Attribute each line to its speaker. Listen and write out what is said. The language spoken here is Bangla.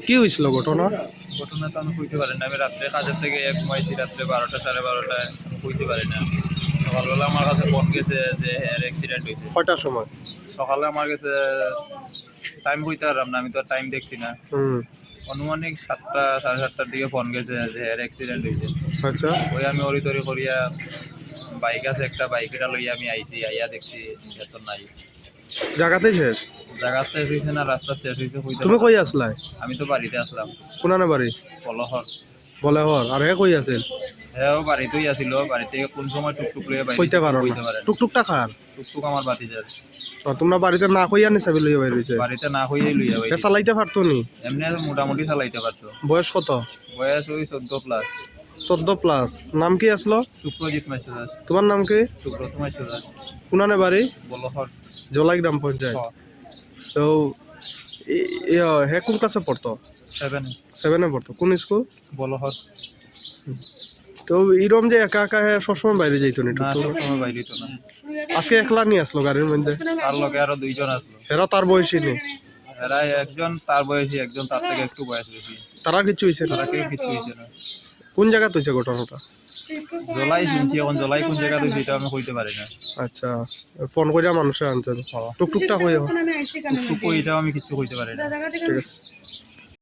Speaker 1: কি হয়েছিল ঘটনা?
Speaker 2: ঘটনা তো আমি কইতে পারি না। আমি রাত্রে কাজের থেকে ঘুমাইছি রাত্রে 12টা 12:30টায়। আমি কইতে পারি না। সকালবেলা আমার কাছে ফোন গেছে যে এর অ্যাক্সিডেন্ট হয়েছে।
Speaker 1: কয়টার সময়?
Speaker 2: সকালে আমার কাছে টাইম কইতে পারলাম না, আমি তো টাইম দেখছি না।
Speaker 1: হুম।
Speaker 2: অনুমানিক 7টা 7:30টার দিকে ফোন গেছে যে এর অ্যাক্সিডেন্ট হয়েছে।
Speaker 1: আচ্ছা।
Speaker 2: ওই আমি অরিতরি করিয়া বাইক আছে একটা, বাইকটা লইয়া আমি আইছি, আইয়া দেখছি এত নাই।
Speaker 1: জায়গাতেই শেষ?
Speaker 2: জায়গা শেষ হয়েছে না রাস্তা শেষ হয়েছে কইতে
Speaker 1: তুমি
Speaker 2: পারলাম
Speaker 1: কই
Speaker 2: না।
Speaker 1: আসলাই?
Speaker 2: আমি তো বাড়িতে আসলাম,
Speaker 1: কোনানে বাড়ি?
Speaker 2: পলহর।
Speaker 1: বলে হর আর হে কই আছিল?
Speaker 2: হ্যাঁ, ও বাড়িতেই আসিল। বাড়ি থেকে কোন সময় টুকটুক লইয়া বাইরে
Speaker 1: কইতে পারো
Speaker 2: কইতে
Speaker 1: না।
Speaker 2: পারে না।
Speaker 1: টুকটুকটা খার?
Speaker 2: টুকটুক আমার বাতিজার।
Speaker 1: তোমরা বাড়িতে না কইয়া নি চাবি লইয়া বাইর হইছে?
Speaker 2: বাড়িতে না হইয়াই লইয়া
Speaker 1: হে
Speaker 2: বাইরে।
Speaker 1: চালাইতে পারতো নি?
Speaker 2: এমনি মোটামুটি চালাইতে পারতো।
Speaker 1: বয়স কত?
Speaker 2: বয়স ওই 14+।
Speaker 1: 14 প্লাস। নাম কি আসলো?
Speaker 2: সুপ্রজিৎ মাইসুদাস।
Speaker 1: তোমার নাম কি?
Speaker 2: সুব্রত মাইসুদাস।
Speaker 1: কোনানে বাড়ি?
Speaker 2: বলহর।
Speaker 1: জলাই গ্রাম পঞ্চায়েত। তো হে কোন ক্লাসে পড়তো?
Speaker 2: 7
Speaker 1: 7-এ পড়তো। কোন স্কুল?
Speaker 2: বলহর।
Speaker 1: তো এরম যে একা একা হে সবসময় বাইরে যাইতো নি?
Speaker 2: না, সবসময় বাইরে তো না।
Speaker 1: আজকে একলা নিয়ে আসলো গাড়ির মধ্যে?
Speaker 2: তার লগে আরো 2 জন আসলো।
Speaker 1: এরা তার বয়সী নেই?
Speaker 2: এরা একজন তার বয়সী, একজন তার থেকে একটু বয়স বেশি।
Speaker 1: তারা কিছু হয়েছে না?
Speaker 2: তারা কেউ কিছু হয়েছে না।
Speaker 1: কোন জায়গাতে হয়েছে ঘটনাটা?
Speaker 2: জলাই শুনছি, এখন জলাই কোন জায়গা থেকে সেটা আমি কইতে পারি না।
Speaker 1: আচ্ছা, ফোন করে মানুষে আনছেন? টুকটুকটা কই?
Speaker 2: টুকটুক এটাও আমি কিছু কইতে পারি না।
Speaker 1: ঠিক আছে।